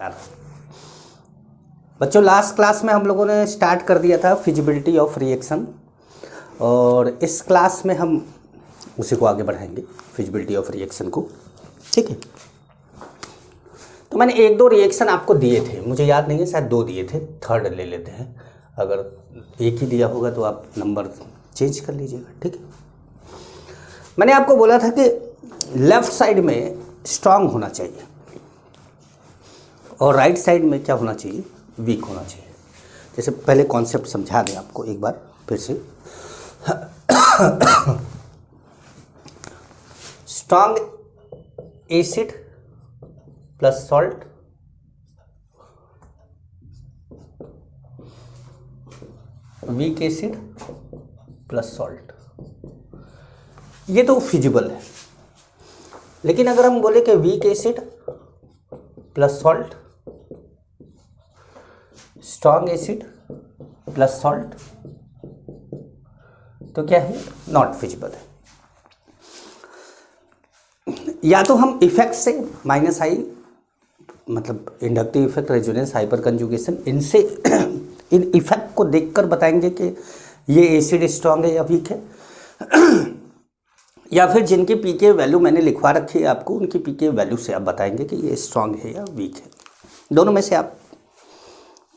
नमस्कार बच्चों, last class में हम लोगों ने स्टार्ट कर दिया था फिजिबिलिटी ऑफ रिएक्शन और इस क्लास में हम उसी को आगे बढ़ाएंगे, फिजिबिलिटी ऑफ रिएक्शन को। ठीक है, तो मैंने एक दो रिएक्शन आपको दिए थे, मुझे याद नहीं है, शायद दो दिए थे, थर्ड ले लेते हैं। अगर एक ही दिया होगा तो आप नंबर चेंज कर लीजिएगा। ठीक है, मैंने आपको बोला था कि लेफ्ट साइड में स्ट्रांग होना चाहिए और राइट साइड में क्या होना चाहिए, वीक होना चाहिए। जैसे पहले कॉन्सेप्ट समझा दें आपको एक बार फिर से। Strong acid plus salt, weak acid plus salt, ये तो फिजिबल है। लेकिन अगर हम बोले कि weak acid plus salt, strong acid plus salt, तो क्या है, नॉट फिजिबल है। या तो हम इफेक्ट से माइनस आई, मतलब inductive effect, resonance, hyper conjugation, इनसे इन इफेक्ट को देखकर बताएंगे कि ये एसिड स्ट्रॉन्ग है या वीक है। या फिर जिनकी पीके वैल्यू मैंने लिखवा रखी है आपको, उनकी पीके वैल्यू से आप बताएंगे कि ये स्ट्रॉन्ग है या वीक है। दोनों में से आप,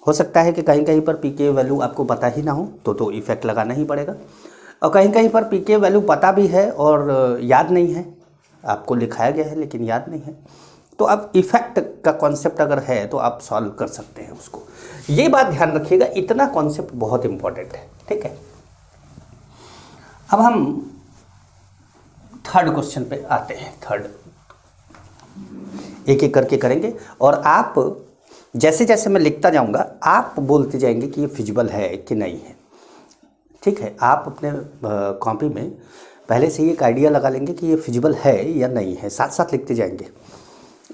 हो सकता है कि कहीं कहीं पर पीके वैल्यू आपको पता ही ना हो तो इफेक्ट लगाना ही पड़ेगा, और कहीं कहीं पर पीके वैल्यू पता भी है और याद नहीं है, आपको लिखाया गया है लेकिन याद नहीं है, तो आप इफेक्ट का कॉन्सेप्ट अगर है तो आप सॉल्व कर सकते हैं उसको। ये बात ध्यान रखिएगा, इतना कॉन्सेप्ट बहुत इंपॉर्टेंट है। ठीक है, अब हम थर्ड क्वेश्चन पे आते हैं। थर्ड एक एक करके करेंगे और आप जैसे जैसे मैं लिखता जाऊंगा आप बोलते जाएंगे कि ये फिजिबल है कि नहीं है। ठीक है, आप अपने कॉपी में पहले से ही एक आइडिया लगा लेंगे कि ये फिजिबल है या नहीं है, साथ साथ लिखते जाएंगे।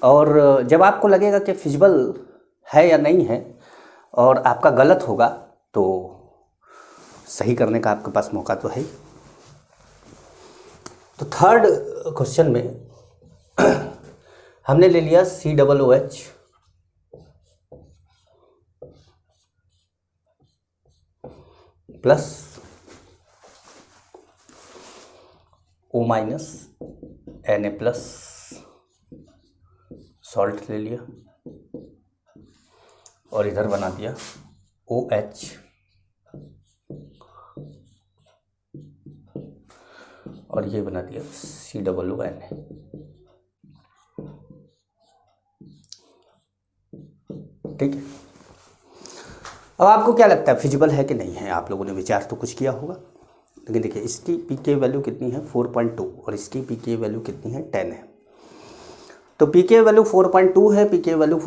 और जब आपको लगेगा कि फिजिबल है या नहीं है और आपका गलत होगा तो सही करने का आपके पास मौका तो है ही। तो थर्ड क्वेश्चन में हमने ले लिया COOH plus O minus Na plus, salt ले लिया और इधर बना दिया OH और ये बना दिया COONA। ठीक है, अब आपको क्या लगता है फिजिबल है कि नहीं है? आप लोगों ने विचार तो कुछ किया होगा, लेकिन देखिए इसकी पीके वैल्यू कितनी है 4.2 और इसकी पीके वैल्यू कितनी है 10 है। तो पीके वैल्यू 4.2 है, पीके वैल्यू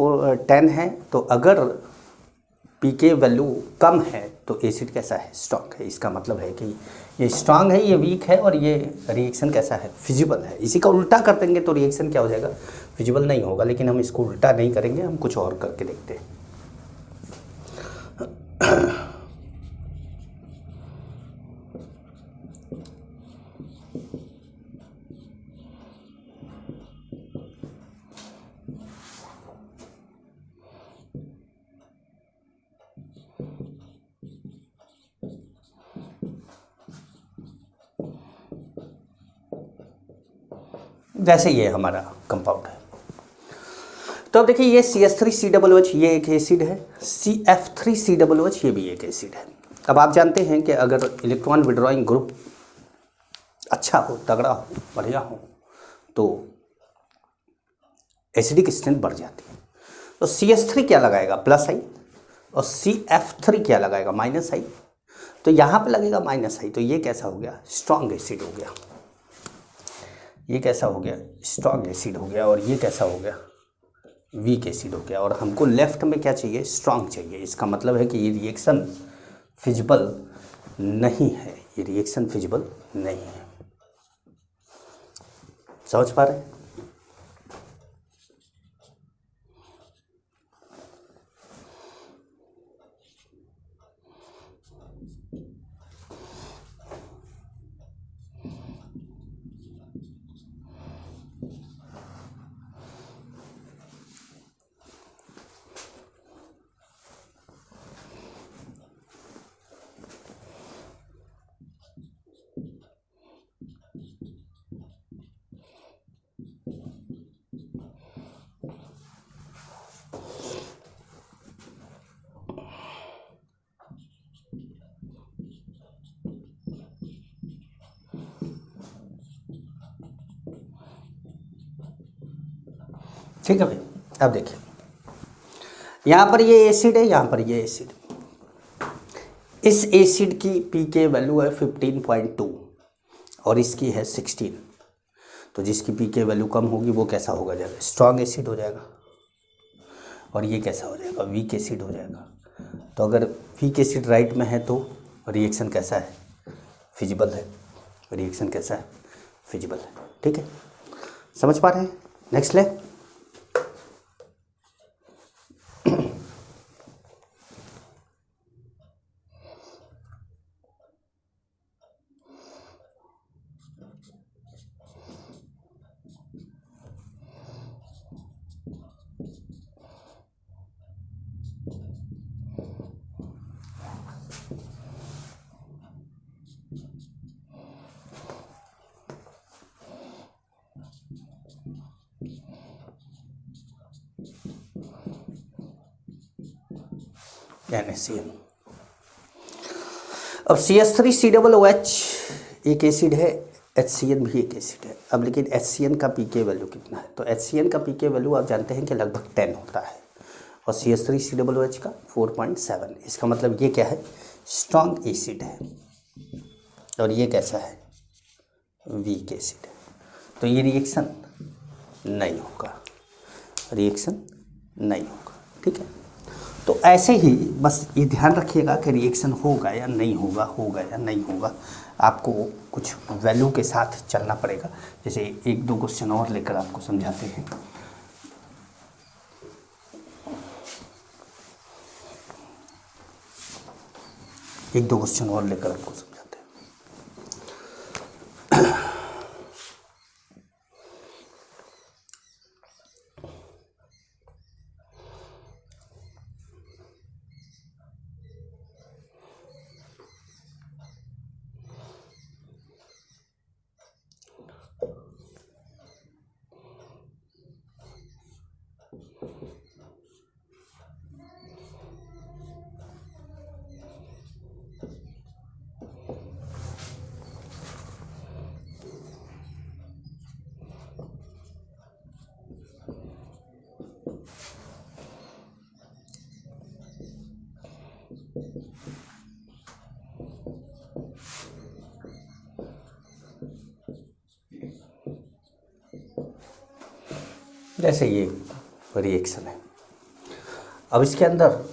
10 है, तो अगर पीके वैल्यू कम है तो एसिड कैसा है, स्ट्रांग है। इसका मतलब है कि ये स्ट्रांग है, ये वीक है और ये रिएक्शन कैसा है, फिजिबल है। इसी का उल्टा कर देंगे तो रिएक्शन क्या हो जाएगा, फिजिबल नहीं होगा। लेकिन हम इसको उल्टा नहीं करेंगे, हम कुछ और करके देखते हैं। जैसे ये हमारा कंपाउंड है, तो अब देखिए ये CH3COOH ये एक एसिड है, CF3COOH ये भी एक एसिड है। अब आप जानते हैं कि अगर इलेक्ट्रॉन विड्रॉइंग ग्रुप अच्छा हो, तगड़ा हो, बढ़िया हो, तो एसिडिक स्ट्रेंथ बढ़ जाती है। तो CH3 क्या लगाएगा, प्लस आई, और CF3 क्या लगाएगा, माइनस आई। तो यहाँ पे लगेगा माइनस आई, तो ये कैसा हो गया, स्ट्रॉन्ग एसिड हो गया। ये कैसा हो गया, स्ट्रॉन्ग एसिड हो गया। और ये कैसा हो गया, वीक एसिड हो गया। और हमको लेफ्ट में क्या चाहिए, स्ट्रॉन्ग चाहिए। इसका मतलब है कि ये रिएक्शन फिजिबल नहीं है, ये रिएक्शन फिजिबल नहीं है। समझ पा रहे हैं? ठीक है भाई। अब देखिए यहाँ पर ये एसिड है, यहाँ पर ये एसिड। इस एसिड की पीके वैल्यू है 15.2 और इसकी है 16। तो जिसकी पीके वैल्यू कम होगी वो कैसा होगा जाएगा, स्ट्रॉन्ग एसिड हो जाएगा। और ये कैसा हो जाएगा, वीक एसिड हो जाएगा। तो अगर वीक एसिड राइट में है तो रिएक्शन कैसा है, फिजिबल है। रिएक्शन कैसा है, फिजिबल है। ठीक है, समझ पा रहे हैं। नेक्स्ट ले। NaCl। अब CH3COOH एक एसिड है, HCN भी एक एसिड है। अब लेकिन HCN का पीके वैल्यू कितना है, तो HCN का पीके वैल्यू आप जानते हैं कि लगभग 10 होता है और CH3COOH का 4.7। इसका मतलब ये क्या है, स्ट्रॉन्ग एसिड है और ये कैसा है, वीक एसिड है। तो ये रिएक्शन नहीं होगा, रिएक्शन नहीं होगा। ठीक है, तो ऐसे ही बस ये ध्यान रखिएगा कि रिएक्शन होगा या नहीं होगा, होगा या नहीं होगा। आपको कुछ वैल्यू के साथ चलना पड़ेगा। जैसे एक दो क्वेश्चन और लेकर आपको समझाते हैं। एक दो क्वेश्चन और लेकर आपको समझाते हैं। जैसे ये रिएक्शन है, अब इसके अंदर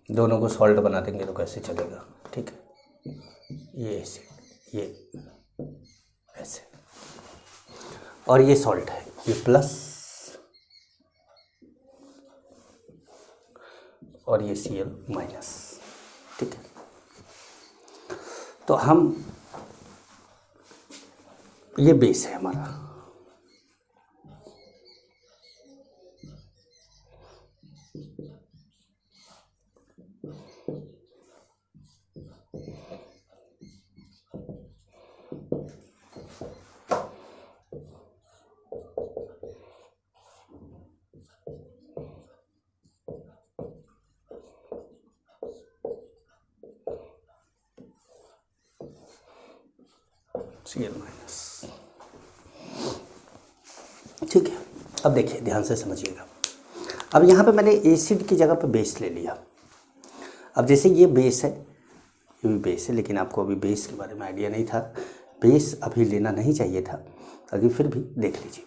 दोनों को सॉल्ट बना देंगे तो कैसे चलेगा। ठीक है, ये एसिड, ये ऐसे, और ये सॉल्ट है, ये प्लस और ये Cl माइनस। ठीक है, तो हम, ये बेस है हमारा, Cl माइनस। ठीक है, अब देखिए ध्यान से समझिएगा। अब यहाँ पे मैंने एसिड की जगह पे बेस ले लिया। अब जैसे ये बेस है, ये भी बेस है, लेकिन आपको अभी बेस के बारे में आइडिया नहीं था, बेस अभी लेना नहीं चाहिए था, अभी फिर भी देख लीजिए।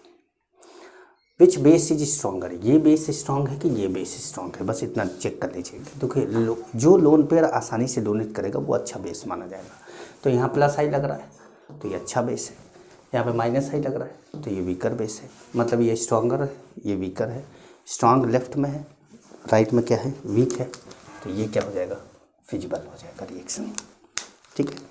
विच बेस इज स्ट्रॉन्गर, ये बेस स्ट्रॉन्ग है कि ये बेस स्ट्रॉन्ग है, बस इतना चेक कर लीजिए। देखिए जो लोन पेयर आसानी से डोनेट करेगा वो अच्छा बेस माना जाएगा। तो यहाँ प्लस आई लग रहा है तो ये अच्छा बेस है, यहाँ पे माइनस आई लग रहा है तो ये वीकर बेस है। मतलब ये स्ट्रॉन्गर है, ये वीकर है। स्ट्रॉन्ग लेफ्ट में है, राइट में क्या है, वीक है। तो ये क्या हो जाएगा, फिजिबल हो जाएगा रिएक्शन। ठीक है,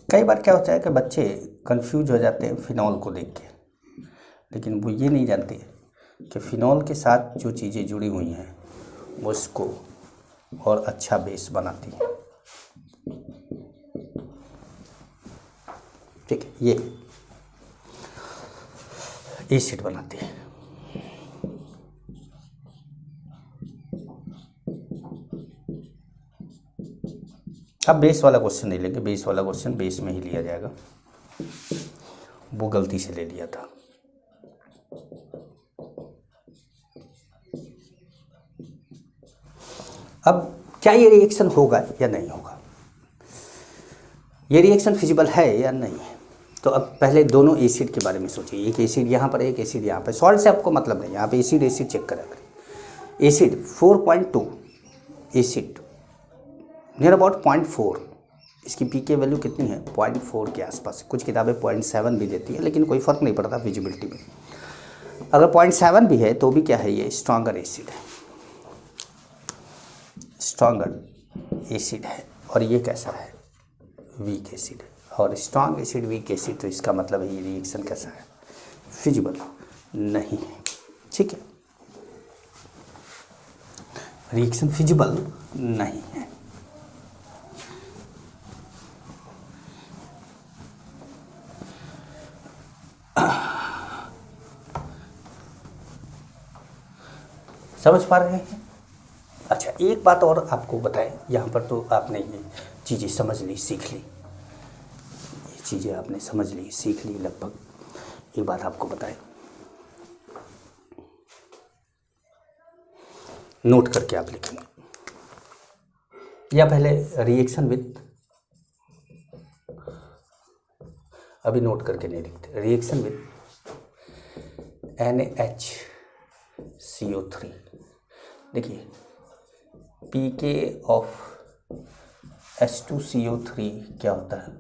कई बार क्या होता है कि बच्चे कंफ्यूज हो जाते हैं फिनॉल को देख के, लेकिन वो ये नहीं जानते कि फिनॉल के साथ जो चीज़ें जुड़ी हुई हैं वो इसको और अच्छा बेस बनाती है। ठीक है, ये एसिड बनाती है। अब बेस वाला क्वेश्चन नहीं लेंगे, बेस वाला क्वेश्चन बेस में ही लिया जाएगा, वो गलती से ले लिया था। अब क्या ये रिएक्शन होगा या नहीं होगा, ये रिएक्शन फिजिबल है या नहीं है। तो अब पहले दोनों एसिड के बारे में सोचिए, एक एसिड यहाँ पर, एक एसिड यहाँ पर। सॉल्ट से आपको मतलब नहीं, यहाँ पे एसिड एसिड चेक करा करें। एसिड 4.2, एसिड नियर अबाउट 0.4, इसकी पीके वैल्यू कितनी है 0.4 के आसपास। कुछ किताबें 0.7 भी देती है, लेकिन कोई फ़र्क नहीं पड़ता विजिबिलिटी में। अगर 0.7 भी है तो भी क्या है, ये स्ट्रॉन्गर एसिड है, स्ट्रॉन्गर एसिड है। और ये कैसा है, वीक एसिड है। और स्ट्रॉन्ग एसिड वीक एसिड, तो इसका मतलब है ये रिएक्शन कैसा है, फिजिबल नहीं है। ठीक है, रिएक्शन फिजिबल नहीं है। समझ पा रहे हैं। अच्छा, एक बात और आपको बताएं, यहाँ पर तो आपने ये चीज़ें समझ ली, सीख ली, ये चीज़ें आपने समझ ली, सीख ली लगभग। एक बात आपको बताएं, नोट करके आप लिखेंगे, या पहले रिएक्शन विथ, अभी नोट करके नहीं लिखते, रिएक्शन विथ NaHCO3। देखिए pK ऑफ H2CO3 क्या होता है,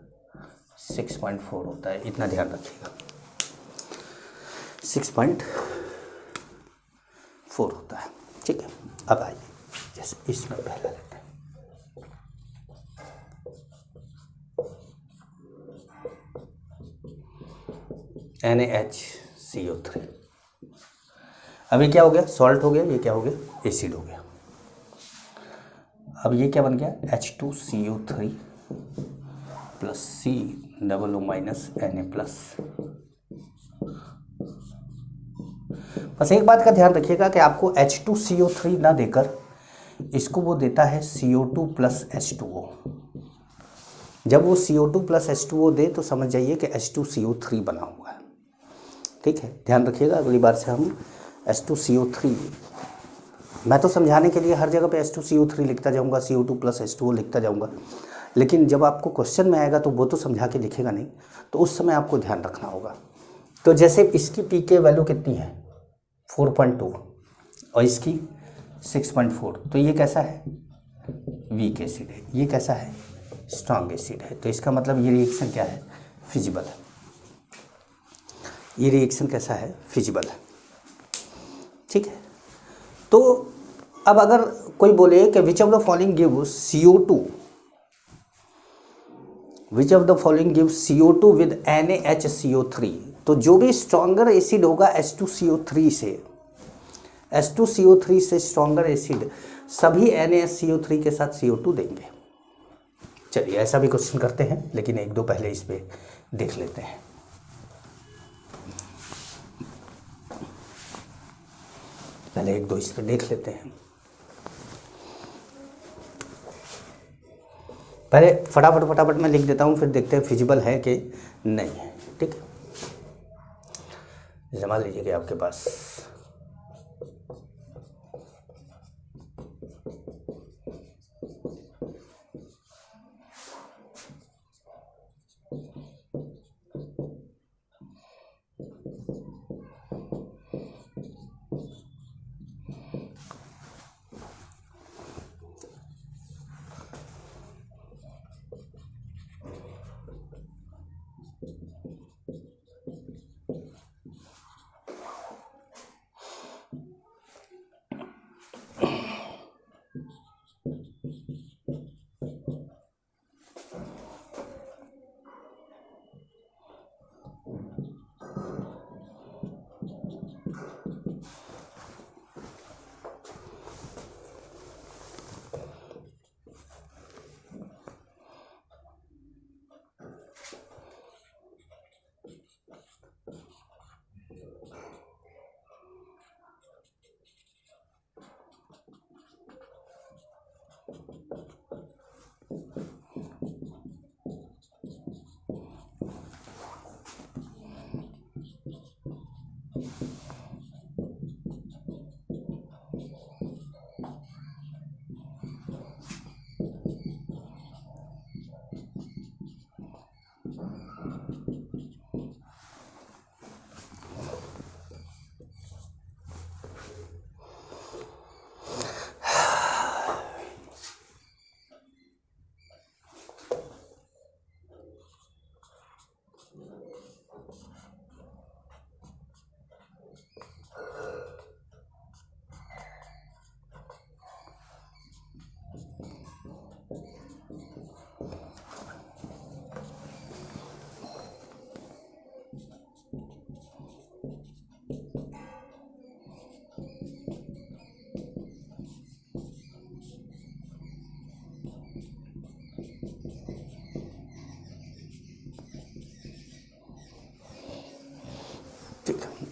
6.4 होता है, इतना ध्यान रखिएगा, 6.4 होता है। ठीक है, अब आइए जैसे इसमें पहला लेते हैं, NaHCO3। अभी क्या हो गया, सॉल्ट हो गया, ये क्या हो गया, एसिड हो गया। अब ये क्या बन गया, H2CO3 plus COO minus Na plus. बस एक बात का ध्यान रखिएगा कि आपको H2CO3 ना देकर इसको वो देता है CO2 प्लस H2O। जब वो CO2 प्लस H2O दे तो समझ जाइए कि H2CO3 बना हुआ है। ठीक है, ध्यान रखिएगा, अगली बार से हम H2CO3, मैं तो समझाने के लिए हर जगह पे H2CO3 लिखता जाऊंगा, CO2 प्लस H2O लिखता जाऊंगा, लेकिन जब आपको क्वेश्चन में आएगा तो वो तो समझा के लिखेगा नहीं, तो उस समय आपको ध्यान रखना होगा। तो जैसे इसकी पीके वैल्यू कितनी है 4.2 और इसकी 6.4, तो ये कैसा है, वीक एसिड है, ये कैसा है, स्ट्रॉन्ग एसिड है। तो इसका मतलब ये रिएक्शन क्या है, फिजिबल है। ये रिएक्शन कैसा है, फिजिबल है। ठीक है, तो अब अगर कोई बोले कि which of the following gives CO2, which of the following gives CO2 with NaHCO3, तो जो भी स्ट्रॉन्गर एसिड होगा H2CO3 से, H2CO3 से स्ट्रॉन्गर एसिड सभी NaHCO3 के साथ CO2 देंगे। चलिए ऐसा भी क्वेश्चन करते हैं, लेकिन एक दो पहले इस पे देख लेते हैं। पहले एक दो इस पे देख लेते हैं। पहले फटाफट मैं लिख देता हूँ, फिर देखते हैं फिजिबल है कि नहीं है। ठीक है, जमा लीजिए कि आपके पास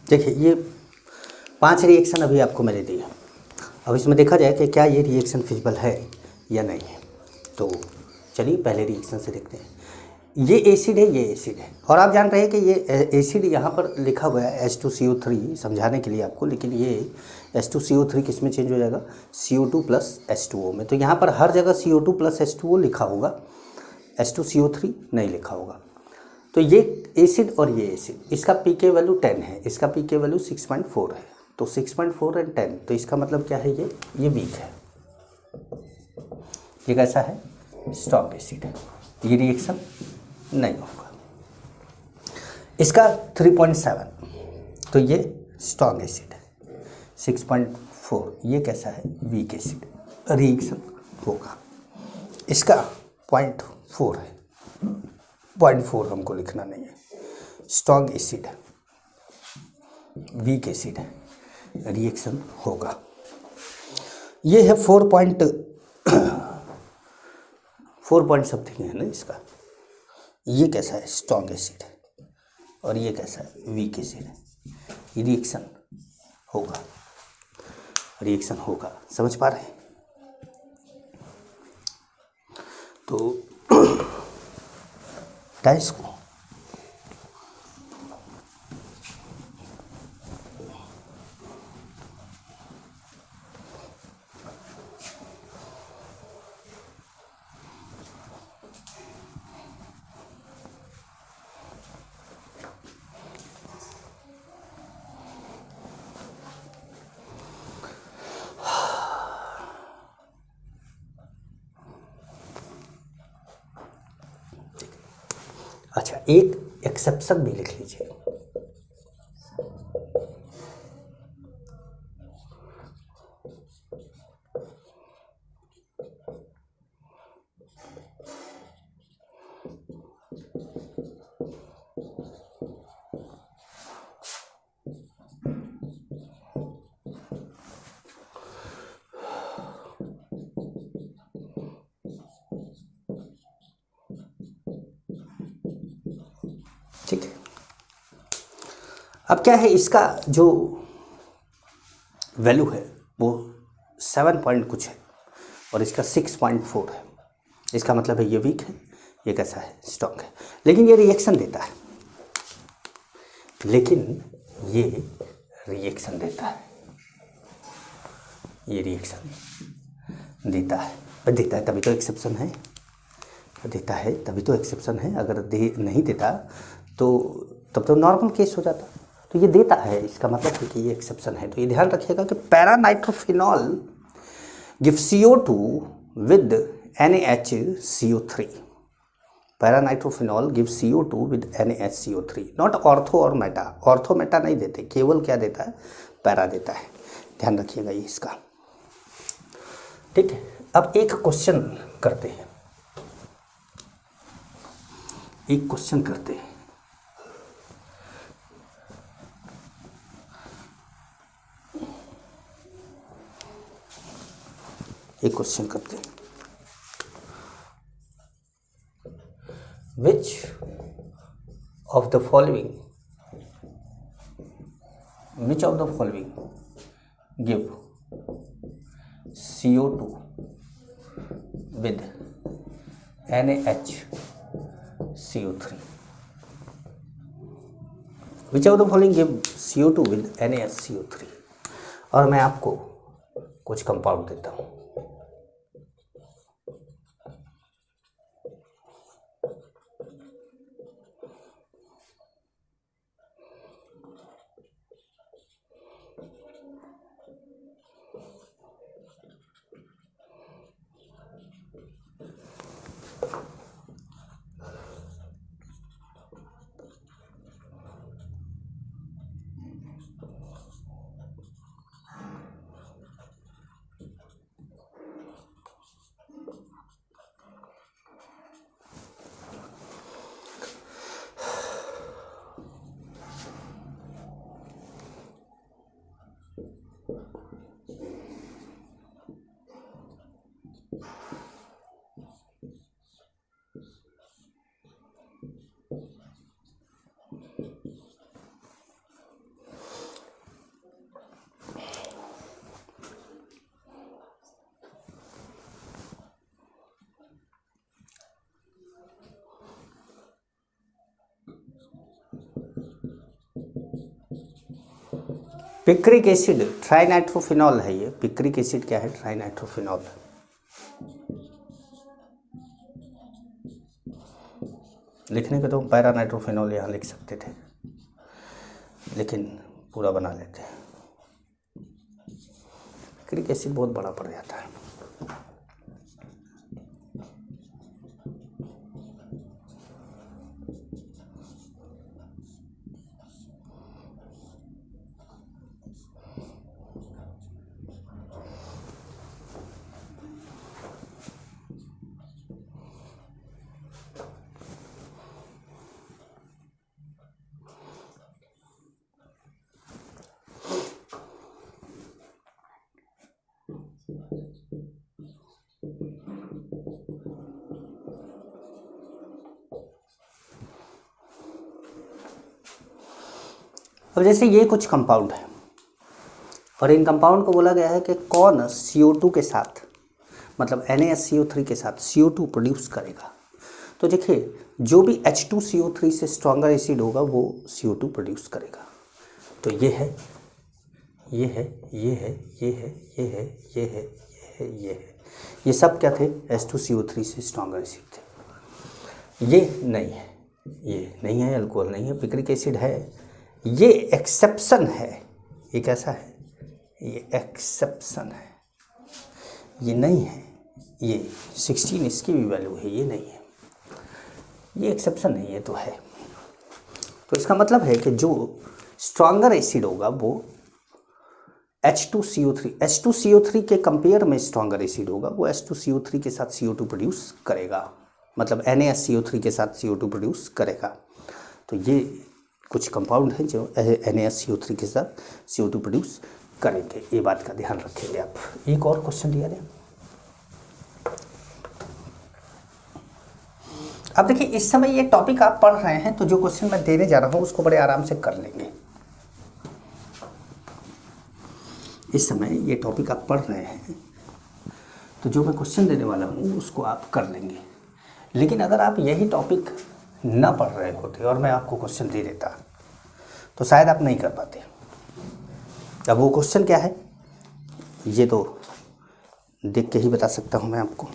देखिए ये 5 रिएक्शन अभी आपको मैंने दिए। अब इसमें देखा जाए कि क्या ये रिएक्शन फिजिबल है या नहीं है। तो चलिए पहले रिएक्शन से देखते हैं। ये एसिड है, ये एसिड है, और आप जान रहे हैं कि ये एसिड यहाँ पर लिखा हुआ है H2CO3 समझाने के लिए आपको, लेकिन ये H2CO3 किस में चेंज हो जाएगा, CO2 प्लस H2O में। तो यहाँ पर हर जगह CO2 प्लस H2O लिखा होगा, H2CO3 नहीं लिखा होगा। तो ये एसिड और ये एसिड, इसका pK वैल्यू 10 है, इसका pK वैल्यू 6.4 है। तो 6.4 एंड 10, तो इसका मतलब क्या है, ये वीक है। ये कैसा है, स्ट्रॉन्ग एसिड है। ये रिएक्शन नहीं होगा। इसका 3.7, तो ये स्ट्रॉन्ग एसिड है। 6.4 ये कैसा है, वीक एसिड, रिएक्शन होगा। इसका 0.4 है, 0.4 हमको लिखना नहीं है। स्ट्रॉन्ग एसिड है, वीक एसिड है, रिएक्शन होगा। ये है 4 पॉइंट समथिंग है ना इसका। ये कैसा है, स्ट्रॉन्ग एसिड है, और ये कैसा है, वीक एसिड है। ये रिएक्शन होगा, रिएक्शन होगा। समझ पा रहे हैं। तो डाइस को अच्छा, एक एक्सेप्शन भी लिख लीजिए। ठीक है। अब क्या है, इसका जो वैल्यू है वो 7 पॉइंट कुछ है, और इसका 6.4 है। इसका मतलब है ये वीक है, ये कैसा है, स्ट्रॉन्ग है। लेकिन ये रिएक्शन देता है, लेकिन ये रिएक्शन देता है, ये रिएक्शन देता है। देता है तभी तो एक्सेप्शन है, देता है तभी तो एक्सेप्शन है। अगर नहीं देता तो तब तो नॉर्मल केस हो जाता। तो ये देता है, इसका मतलब है कि ये एक्सेप्शन है। तो ये ध्यान रखिएगा कि paranitrophenol give CO2 with NaHCO3। Paranitrophenol give CO2 with NaHCO3, not ortho और मेटा। ऑर्थो मेटा नहीं देते, केवल क्या देता है, पैरा देता है। ध्यान रखिएगा ये इसका। ठीक है। अब एक क्वेश्चन करते हैं, एक क्वेश्चन करते हैं। एक क्वेश्चन करते हैं। Which of the following give CO2 with NaHCO3? Which of the following give CO2 with NaHCO3? और मैं आपको कुछ कंपाउंड देता हूँ। पिक्रिक एसिड ट्राइनाइट्रोफिनॉल है ये। पिक्रिक एसिड क्या है? ट्राइनाइट्रोफिनॉल। लिखने के तो पैरानाइट्रोफिनॉल यहाँ लिख सकते थे, लेकिन पूरा बना लेते हैं। पिक्रिक एसिड बहुत बड़ा पड़ जाता है। अब जैसे ये कुछ कंपाउंड है और इन कंपाउंड को बोला गया है कि कौन CO2 के साथ, मतलब NaSCO3 के साथ CO2 प्रोड्यूस करेगा। तो देखिए, जो भी H2CO3 से स्ट्रॉन्गर एसिड होगा वो CO2 प्रोड्यूस करेगा। तो ये है, ये है, ये है, ये है, ये है, ये है, ये है, ये है, ये सब क्या थे? H2CO3 से स्ट्रॉन्गर एसिड थे। ये नहीं है, ये नहीं है, अल्कोहल नहीं है, पिक्रिक एसिड है। ये एक्सेप्शन है। ये कैसा है? ये एक्सेप्शन है, ये नहीं है। ये 16 इसकी भी वैल्यू है, ये नहीं है, ये एक्सेप्शन नहीं, ये तो है। तो इसका मतलब है कि जो स्ट्रॉन्गर एसिड होगा वो H2CO3 के कंपेयर में स्ट्रॉन्गर एसिड होगा, वो H2CO3 के साथ CO2 प्रोड्यूस करेगा, मतलब NaSCO3 के साथ CO2 प्रोड्यूस करेगा। तो ये कुछ कंपाउंड हैं जो NaSCO3 के साथ CO2 प्रोड्यूस करेंगे। ये बात का ध्यान रखेंगे आप। एक और क्वेश्चन दिया जाए। अब देखिए, इस समय ये टॉपिक आप पढ़ रहे हैं, तो जो क्वेश्चन मैं देने जा रहा हूँ उसको बड़े आराम से कर लेंगे। इस समय ये टॉपिक आप पढ़ रहे हैं, तो जो मैं क्वेश्चन देने वाला हूँ उसको आप कर लेंगे। लेकिन अगर आप यही टॉपिक ना पढ़ रहे होते और मैं आपको क्वेश्चन दे देता, तो शायद आप नहीं कर पाते। अब वो क्वेश्चन क्या है, ये तो देख के ही बता सकता हूँ मैं आपको।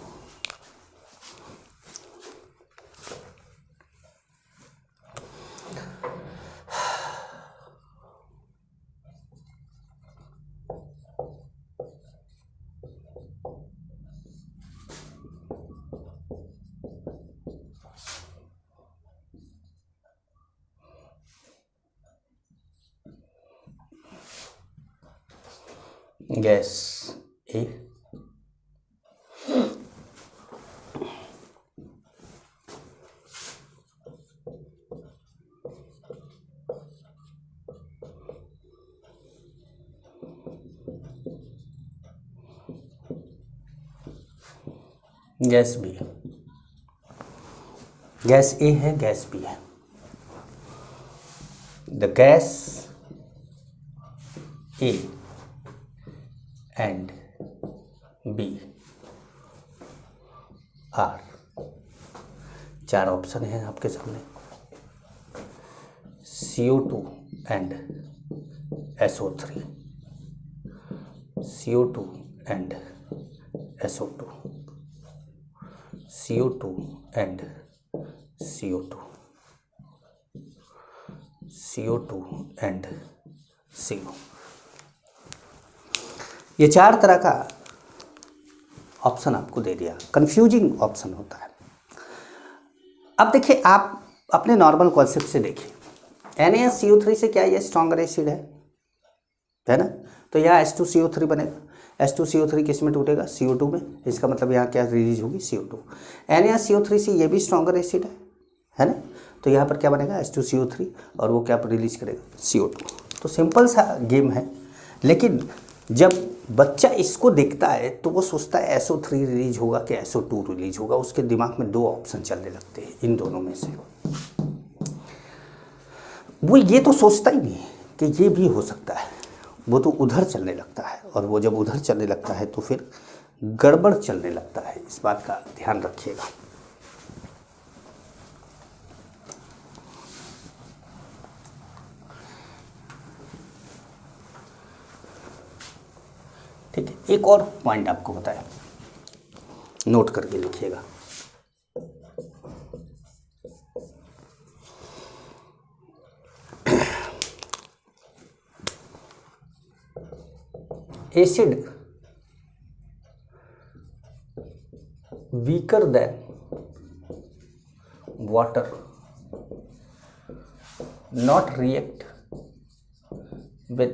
Gas A, gas B. Gas A है, गैस बी है। The gas A and B are, चार ऑप्शन हैं आपके सामने। CO2 एंड SO3, CO2 एंड SO2, CO2 एंड CO2, CO2 एंड CO। ये चार तरह का ऑप्शन आपको दे दिया। कंफ्यूजिंग ऑप्शन होता है। अब देखिए, आप अपने नॉर्मल कॉन्सेप्ट से देखिए, NaCO3 से क्या ये स्ट्रॉन्गर एसिड है ना? तो यहाँ H2CO3 बनेगा। H2CO3 किस में टूटेगा? CO2 में। इसका मतलब यहाँ क्या रिलीज होगी? CO2। NaCO3 से ये भी स्ट्रॉन्गर एसिड है ना? तो यहाँ पर क्या बनेगा? H2CO3, और वो क्या रिलीज करेगा? CO2। तो सिंपल सा गेम है। लेकिन जब बच्चा इसको देखता है तो वो सोचता है SO3 रिलीज होगा कि SO2 रिलीज होगा। उसके दिमाग में दो ऑप्शन चलने लगते हैं इन दोनों में से। वो ये तो सोचता ही नहीं कि ये भी हो सकता है, वो तो उधर चलने लगता है। और वो जब उधर चलने लगता है तो फिर गड़बड़ चलने लगता है। इस बात का ध्यान रखिएगा। एक और पॉइंट आपको बताया, नोट करके लिखिएगा। Acid weaker then water not react with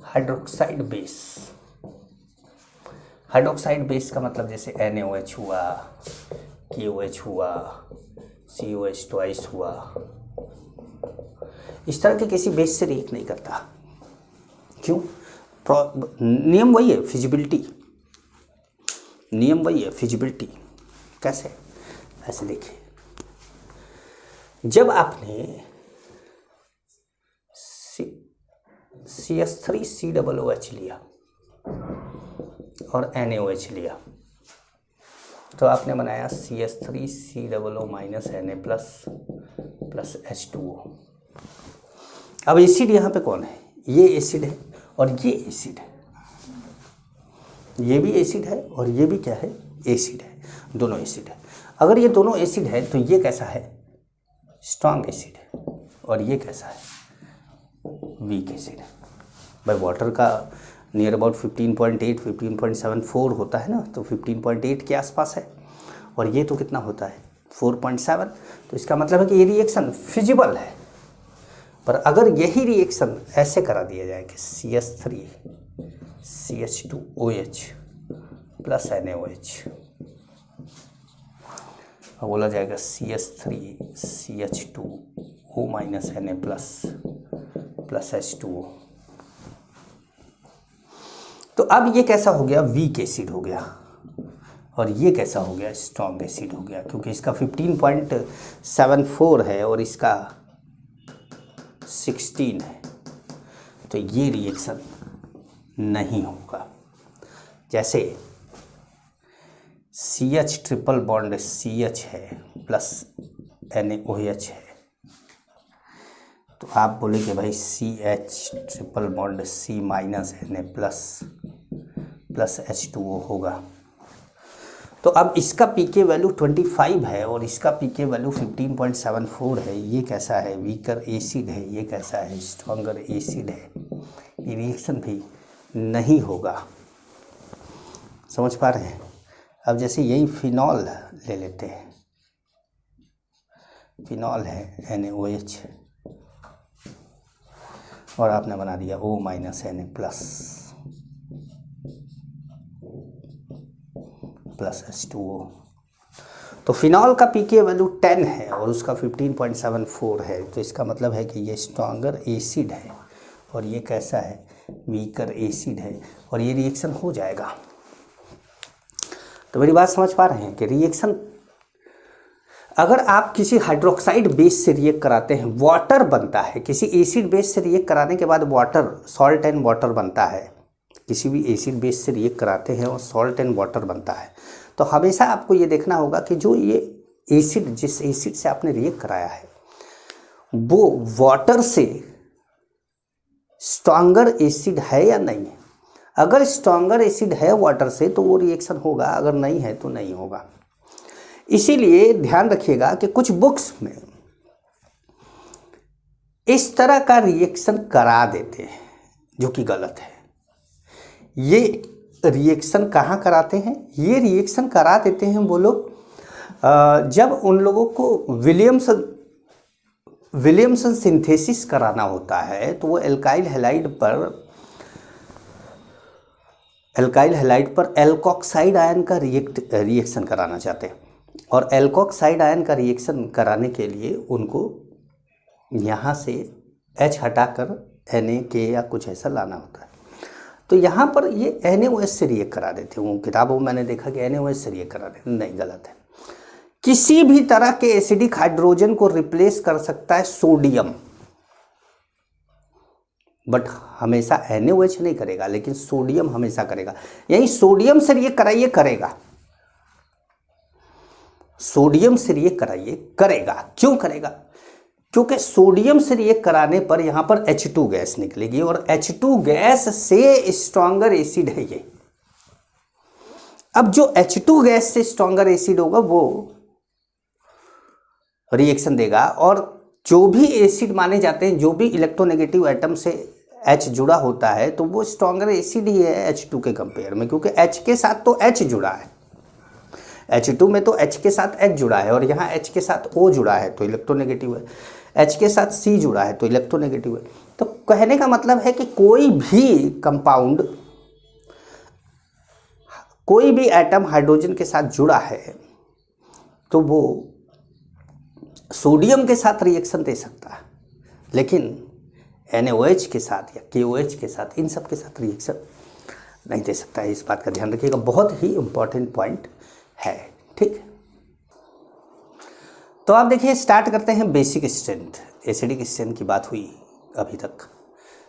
hydroxide base. Hydroxide base का मतलब जैसे NaOH हुआ, KOH हुआ, COH ट्वाइस हुआ, इस तरह के किसी बेस से रिएक्ट नहीं करता। क्यों? नियम वही है, फिजिबिलिटी, नियम वही है, फिजिबिलिटी। कैसे? ऐसे देखिए, जब आपने CH3COOH लिया और NaOH लिया तो आपने बनाया CH3COO -Na प्लस H2O। अब एसिड यहाँ पे कौन है? ये एसिड है और ये एसिड है, ये भी एसिड है और ये भी क्या है? एसिड है, दोनों एसिड है। अगर ये दोनों एसिड है तो ये कैसा है? स्ट्रॉन्ग एसिड है, और ये कैसा है? वीक एसिड है। भाई वाटर का नियर अबाउट 15.8 15.74 होता है ना, तो 15.8 के आसपास है, और ये तो कितना होता है? 4.7। तो इसका मतलब है कि ये रिएक्शन फिजिबल है। पर अगर यही रिएक्शन ऐसे करा दिया जाए कि CH3 CH2OH प्लस NaOH, और बोला जाएगा CH3 CH2O Na plus H2O, तो अब ये कैसा हो गया? वीक एसिड हो गया, और ये कैसा हो गया? स्ट्रॉन्ग एसिड हो गया, क्योंकि इसका 15.74 है और इसका 16 है, तो ये रिएक्शन नहीं होगा। जैसे CH ट्रिपल बॉन्ड CH है प्लस NaOH है, तो आप बोले कि भाई CH triple bond C Na plus H2O होगा। तो अब इसका पीके वैल्यू 25 है और इसका पीके वैल्यू 15.74 है। ये कैसा है? वीकर एसिड है। ये कैसा है? स्ट्रॉन्गर एसिड है। ये रिएक्शन भी नहीं होगा। समझ पा रहे हैं? अब जैसे यही फिनॉल ले लेते हैं, फिनॉल है NaOH और आपने बना दिया O Na प्लस H2O। तो फिनॉल का पीके वैल्यू 10 है और उसका 15.74 है, तो इसका मतलब है कि ये स्ट्रॉन्गर एसिड है और ये कैसा है? वीकर एसिड है, और ये रिएक्शन हो जाएगा। तो मेरी बात समझ पा रहे हैं कि रिएक्शन अगर आप किसी हाइड्रोक्साइड बेस से रिएक्ट कराते हैं, वाटर बनता है। किसी एसिड बेस से रिएक्ट कराने के बाद वाटर, सॉल्ट एंड वाटर बनता है। किसी भी एसिड बेस से रिएक्ट कराते हैं और सॉल्ट एंड वाटर बनता है, तो हमेशा आपको ये देखना होगा कि जो ये एसिड, जिस एसिड से आपने रिएक्ट कराया है, वो वाटर से स्ट्रॉन्गर एसिड है या नहीं है। अगर स्ट्रॉन्गर एसिड है वाटर से तो वो रिएक्शन होगा, अगर नहीं है तो नहीं होगा। इसीलिए ध्यान रखिएगा कि कुछ बुक्स में इस तरह का रिएक्शन करा देते हैं, जो कि गलत है। ये रिएक्शन कहाँ कराते हैं? ये रिएक्शन करा देते हैं वो लोग जब उन लोगों को विलियमसन सिंथेसिस कराना होता है, तो वो एल्काइल हैलाइड पर एल्कोक्साइड आयन का रिएक्शन कराना चाहते हैं, और एल्कोक्साइड आयन का रिएक्शन कराने के लिए उनको यहाँ से H हटाकर Na या कुछ ऐसा लाना होता है। तो यहाँ पर ये NaOH से रिएक्ट करा देते हैं। वो किताबों में मैंने देखा कि NaOH से रिएक्ट करा देते हैं, नहीं, गलत है। किसी भी तरह के एसिडिक हाइड्रोजन को रिप्लेस कर सकता है सोडियम, बट हमेशा NaOH नहीं करेगा, लेकिन सोडियम हमेशा करेगा। यही सोडियम से रिएक्ट कराइए, करेगा। सोडियम से रिएक्ट कराइए, करेगा। क्यों करेगा? क्योंकि सोडियम से रिएक्ट कराने पर यहाँ पर H2 गैस निकलेगी और H2 गैस से स्ट्रॉन्गर एसिड है ये। अब जो H2 गैस से स्ट्रॉन्गर एसिड होगा वो रिएक्शन देगा और जो भी एसिड माने जाते हैं, जो भी इलेक्ट्रोनेगेटिव एटम से H जुड़ा होता है तो वो स्ट्रॉन्गर एसिड ही है H2 के कंपेयर में, क्योंकि H के साथ तो H जुड़ा है, H2 में तो H के साथ H जुड़ा है और यहाँ H के साथ O जुड़ा है तो इलेक्ट्रोनेगेटिव है, H के साथ C जुड़ा है तो इलेक्ट्रोनेगेटिव है। तो कहने का मतलब है कि कोई भी कंपाउंड, कोई भी एटम हाइड्रोजन के साथ जुड़ा है तो वो सोडियम के साथ रिएक्शन दे सकता है, लेकिन NaOH के साथ या KOH के साथ, इन सब के साथ रिएक्शन नहीं दे सकता है। इस बात का ध्यान रखिएगा, बहुत ही इंपॉर्टेंट पॉइंट है। ठीक, तो आप देखिए स्टार्ट करते हैं बेसिक स्ट्रेंथ। एसिडिक स्ट्रेंथ की बात हुई अभी तक,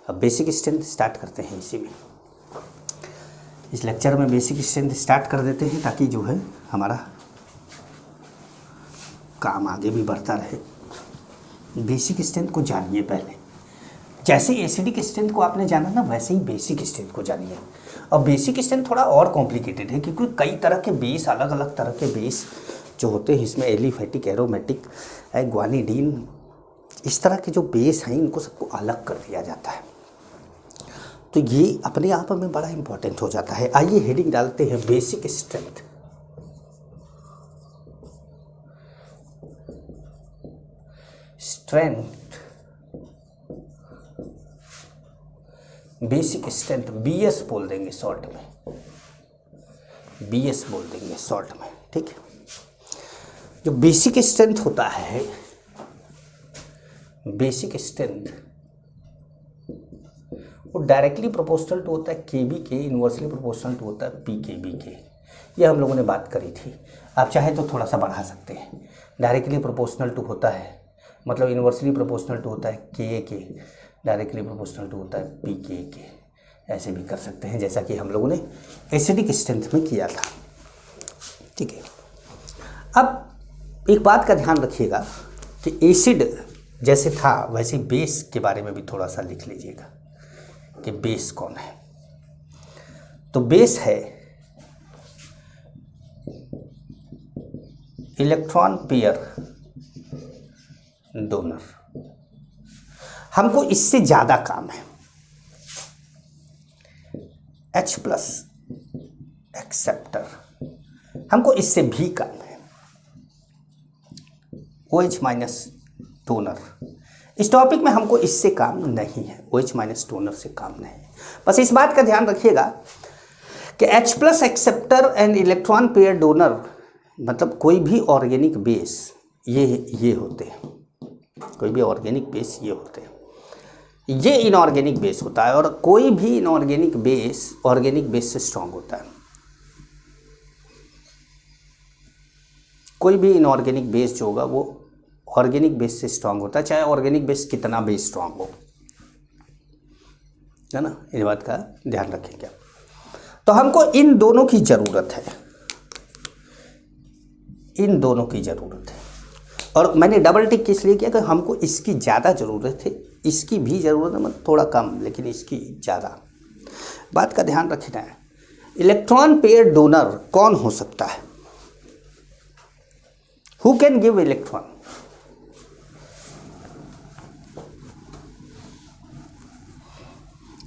अब बेसिक स्ट्रेंथ स्टार्ट करते हैं। इसी में इस लेक्चर में बेसिक स्ट्रेंथ स्टार्ट कर देते हैं ताकि जो है हमारा काम आगे भी बढ़ता रहे। बेसिक स्ट्रेंथ को जानिए पहले, जैसे एसिडिक स्ट्रेंथ को आपने जाना ना वैसे ही बेसिक स्ट्रेंथ को जानिए। अब बेसिक स्ट्रेंथ थोड़ा और कॉम्प्लिकेटेड है क्योंकि कई तरह के बेस, अलग अलग तरह के बेस जो होते हैं इसमें एलिफेटिक, एरोमेटिक, ग्वानिडीन, इस तरह के जो बेस हैं इनको सबको अलग कर दिया जाता है, तो ये अपने आप में बड़ा इंपॉर्टेंट हो जाता है। आइए हेडिंग डालते हैं basic strength. Strength, basic strength, BS बोल देंगे शॉर्ट में, BS बोल देंगे शॉर्ट में। ठीक है, जो बेसिक स्ट्रेंथ होता है, बेसिक स्ट्रेंथ वो डायरेक्टली प्रोपोर्शनल टू होता है KB के, इन्वर्सली प्रोपोर्शनल टू होता है PKB के। ये हम लोगों ने बात करी थी, आप चाहे तो थोड़ा सा बढ़ा सकते हैं। डायरेक्टली प्रोपोर्शनल टू होता है मतलब इन्वर्सली प्रोपोर्शनल टू होता है Ka के, डायरेक्टली प्रोपोर्शनल टू होता है PK के, ऐसे भी कर सकते हैं जैसा कि हम लोगों ने एसिडिक स्ट्रेंथ में किया था। ठीक है, अब एक बात का ध्यान रखिएगा कि एसिड जैसे था वैसे बेस के बारे में भी थोड़ा सा लिख लीजिएगा कि बेस कौन है। तो बेस है इलेक्ट्रॉन पेयर डोनर। हमको इससे ज़्यादा काम है, H प्लस एक्सेप्टर, हमको इससे भी काम है, OH माइनस डोनर। इस टॉपिक में हमको इससे काम नहीं है, OH माइनस डोनर से काम नहीं है। बस इस बात का ध्यान रखिएगा कि H plus acceptor and electron pair donor मतलब कोई भी ऑर्गेनिक बेस ये होते हैं, कोई भी ऑर्गेनिक बेस ये होते हैं, ये इनऑर्गेनिक बेस होता है और कोई भी इनऑर्गेनिक बेस ऑर्गेनिक बेस से स्ट्रांग होता है। कोई भी इनऑर्गेनिक बेस जो होगा वो ऑर्गेनिक बेस से स्ट्रांग होता है, चाहे ऑर्गेनिक बेस कितना भी स्ट्रांग हो, है ना। इस बात का ध्यान रखेंगे। तो हमको इन दोनों की ज़रूरत है, इन दोनों की ज़रूरत है। और मैंने डबल टिक किस लिए किया कि हमको इसकी ज़्यादा ज़रूरत है, इसकी भी ज़रूरत है, मतलब थोड़ा कम लेकिन इसकी ज़्यादा। बात का ध्यान रखना है। इलेक्ट्रॉन पेयर डोनर कौन हो सकता है? Who can give electron?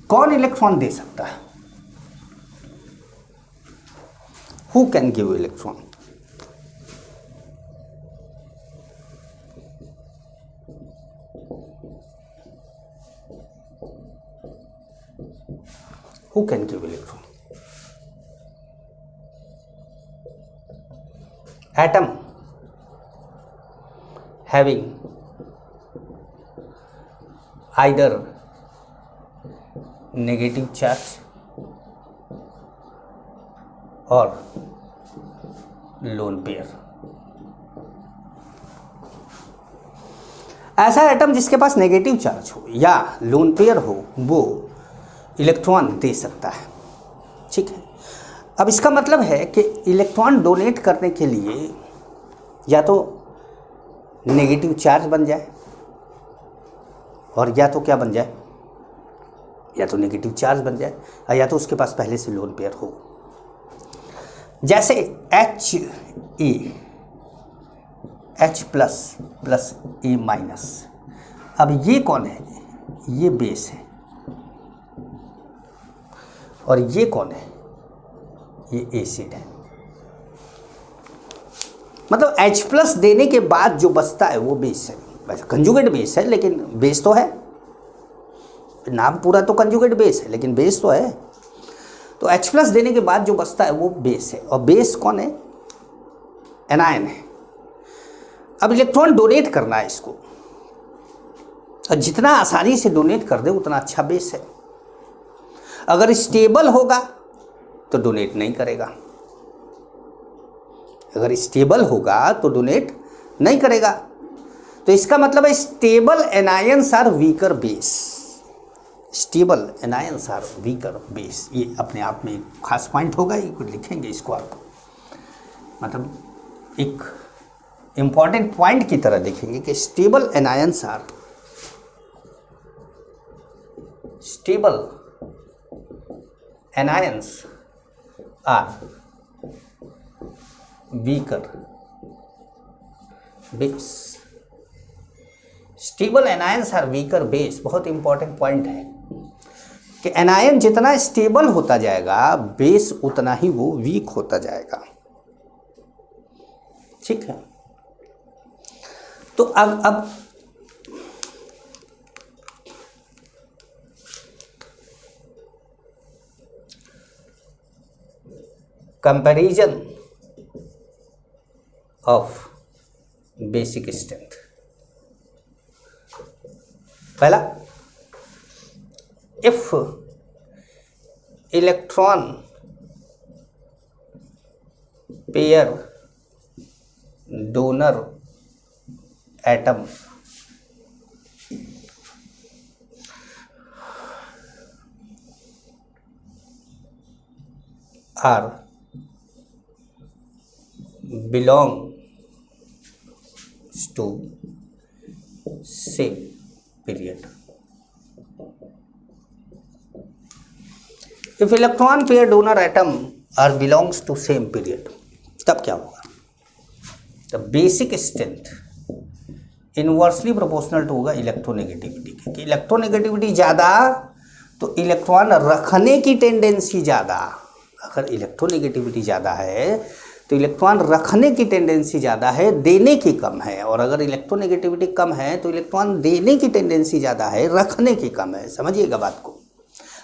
कौन इलेक्ट्रॉन दे सकता है? Who can give electron? Who can give electron? Atom having either negative charge or lone pair। ऐसा एटम जिसके पास नेगेटिव चार्ज हो या लोन पेयर हो वो इलेक्ट्रॉन दे सकता है। ठीक है, अब इसका मतलब है कि इलेक्ट्रॉन डोनेट करने के लिए या तो नेगेटिव चार्ज बन जाए और या तो क्या बन जाए, या तो नेगेटिव चार्ज बन जाए या तो उसके पास पहले से लोन पेयर हो। जैसे H प्लस प्लस ए माइनस। अब ये कौन है, ये बेस है, और ये कौन है, ये एसिड है। मतलब H प्लस देने के बाद जो बचता है वो बेस है। वैसे कंजुगेट बेस है, लेकिन बेस तो है, नाम पूरा तो कंजुगेट बेस है लेकिन बेस तो है। तो H प्लस देने के बाद जो बचता है वो बेस है, और बेस कौन है, एनायन है। अब इलेक्ट्रॉन डोनेट करना है इसको, और जितना आसानी से डोनेट कर दे उतना अच्छा बेस है। अगर स्टेबल होगा तो डोनेट नहीं करेगा, अगर स्टेबल होगा तो डोनेट नहीं करेगा। तो इसका मतलब है stable anions are weaker base, stable anions are weaker base. ये अपने आप में एक खास पॉइंट होगा, ये कुछ लिखेंगे इसको आप, मतलब एक इंपॉर्टेंट पॉइंट की तरह देखेंगे कि stable anions are weaker base. Stable anions are weaker base बहुत इंपॉर्टेंट पॉइंट है कि एनायन जितना स्टेबल होता जाएगा बेस उतना ही वो वीक होता जाएगा। ठीक है, तो अब कंपैरिजन ऑफ बेसिक स्ट्रेंथ। पहला, if electron pair donor atom are belongs to same period. If electron pair donor atom are belongs to same period, तब क्या होगा, the basic strength inversely proportional to होगा इलेक्ट्रोनेगेटिविटी के। कि electronegativity ज़्यादा तो electron रखने की टेंडेंसी ज़्यादा। अगर इलेक्ट्रोनेगेटिविटी ज़्यादा है तो इलेक्ट्रॉन रखने की टेंडेंसी ज़्यादा है, देने की कम है। और अगर इलेक्ट्रोनेगेटिविटी कम है तो इलेक्ट्रॉन देने की टेंडेंसी ज़्यादा है, रखने की कम है। समझिएगा बात को।